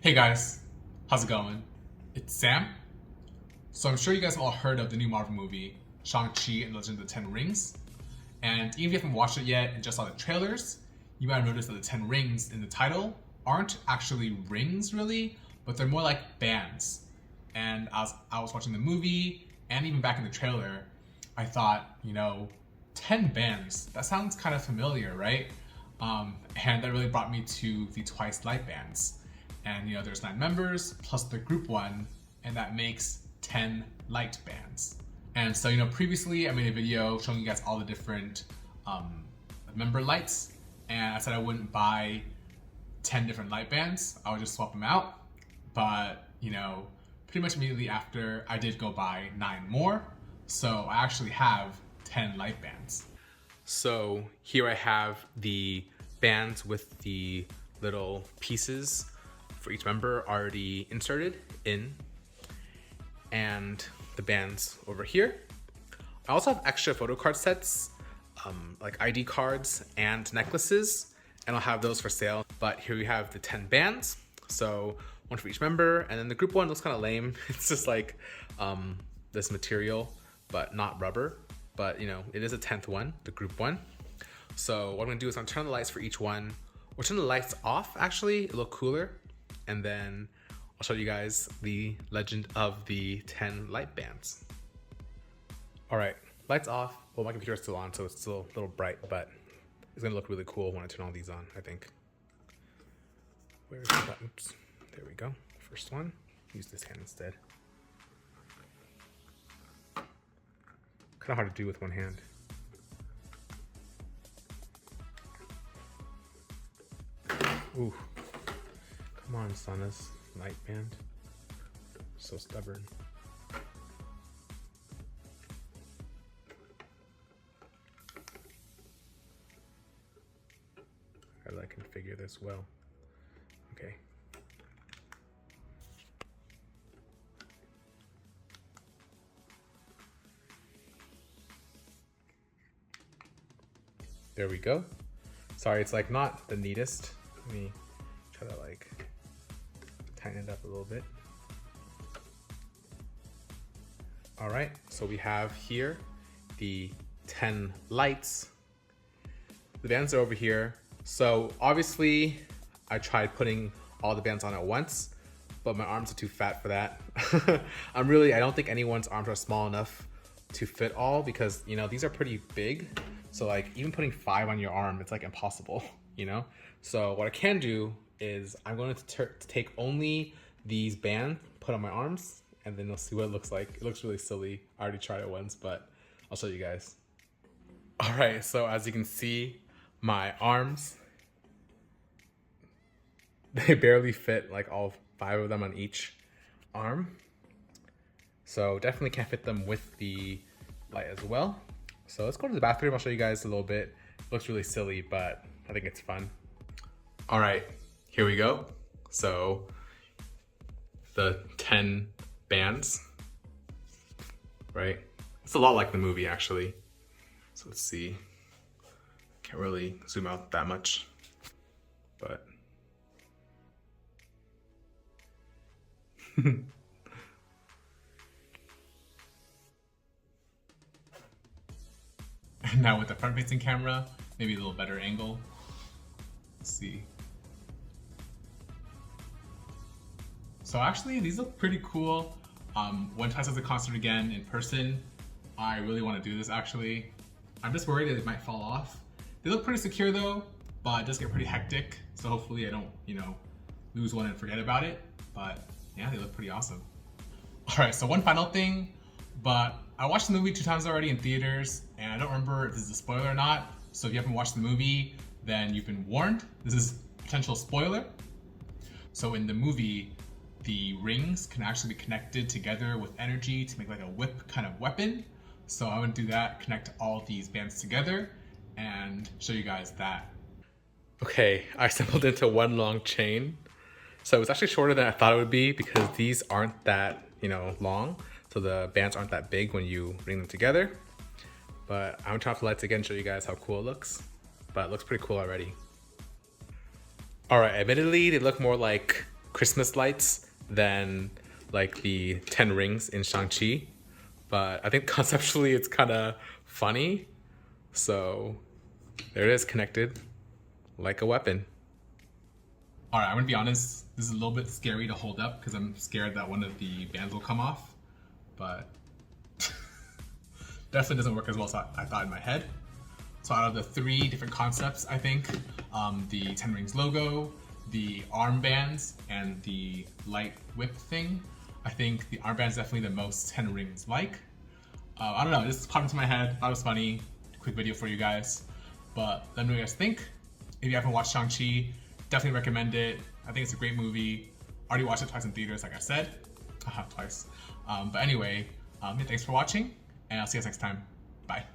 Hey guys, how's it going? It's Sam. So I'm sure you guys have all heard of the new Marvel movie, Shang-Chi and the Legend of the Ten Rings. And even if you haven't watched it yet and just saw the trailers, you might have noticed that the Ten Rings in the title aren't actually rings really, but they're more like bands. And as I was watching the movie and even back in the trailer, I thought, 10 bands, that sounds kind of familiar, right? And that really brought me to the Twice Lightbands. And there's 9 members plus the group one, and that makes 10 light bands. And so previously I made a video showing you guys all the different member lights, and I said I wouldn't buy 10 different light bands, I would just swap them out. But pretty much immediately after, I did go buy 9 more, so I actually have 10 light bands. So here I have the bands with the little pieces for each member already inserted in, and the bands over here. I also have extra Photocard sets, like ID cards and necklaces, and I'll have those for sale. But here we have the 10 bands, so one for each member, and then the group one looks kind of lame. It's just like this material, but not rubber. But it is a 10th one, the group one. So what I'm gonna do is I'm gonna turn the lights for each one. We'll turn the lights off, actually, it'll look cooler. And then I'll show you guys the legend of the 10 light bands. All right, lights off. Well, my computer is still on, so it's still a little bright, but it's gonna look really cool when I turn all these on, I think. Where's the button? Oops, there we go. First one, use this hand instead. Kind of hard to do with one hand. Ooh. Come on, Sana's light band. So stubborn. I like configure this well. Okay. There we go. Sorry, it's like not the neatest. Let me try to like tighten it up a little bit. All right, so we have here the 10 lights. The bands are over here. So obviously I tried putting all the bands on at once, but my arms are too fat for that. I don't think anyone's arms are small enough to fit all, because these are pretty big. So like even putting 5 on your arm, it's like impossible, So what I can do is I'm going to take only these bands, put on my arms, and then you'll see what it looks like. It looks really silly. I already tried it once, but I'll show you guys. All right, so as you can see, my arms, they barely fit, like all 5 of them on each arm. So definitely can't fit them with the light as well. So let's go to the bathroom. I'll show you guys a little bit. It looks really silly, but I think it's fun. All right, here we go. So the 10 bands, right? It's a lot like the movie, actually. So let's see. Can't really zoom out that much, but. Now with the front-facing camera, maybe a little better angle. Let's see. So actually, these look pretty cool. When Twice does a concert again in person, I really want to do this actually. I'm just worried that it might fall off. They look pretty secure though, but it does get pretty hectic. So hopefully I don't, lose one and forget about it. But yeah, they look pretty awesome. All right, so one final thing, but I watched the movie 2 times already in theaters, and I don't remember if this is a spoiler or not. So if you haven't watched the movie, then you've been warned. This is a potential spoiler. So in the movie, the rings can actually be connected together with energy to make like a whip kind of weapon. So I'm gonna do that, connect all these bands together and show you guys that. Okay, I assembled into one long chain. So it was actually shorter than I thought it would be, because these aren't that, long. So the bands aren't that big when you ring them together. But I'm gonna turn off the lights again and show you guys how cool it looks. But it looks pretty cool already. All right, admittedly, they look more like Christmas lights than like the 10 rings in Shang-Chi. But I think conceptually it's kind of funny. So there it is, connected like a weapon. All right, I'm gonna be honest, this is a little bit scary to hold up because I'm scared that one of the bands will come off, but definitely doesn't work as well as I thought in my head. So out of the 3 different concepts, I think, the 10 Rings logo, the armbands, and the light whip thing, I think the armband's definitely the most 10 Rings like. I don't know, this popped into my head, thought it was funny, quick video for you guys, but let me know what you guys think. If you haven't watched Shang-Chi, definitely recommend it. I think it's a great movie. Already watched it twice in theaters, like I said. Twice. But anyway, thanks for watching, and I'll see you guys next time. Bye.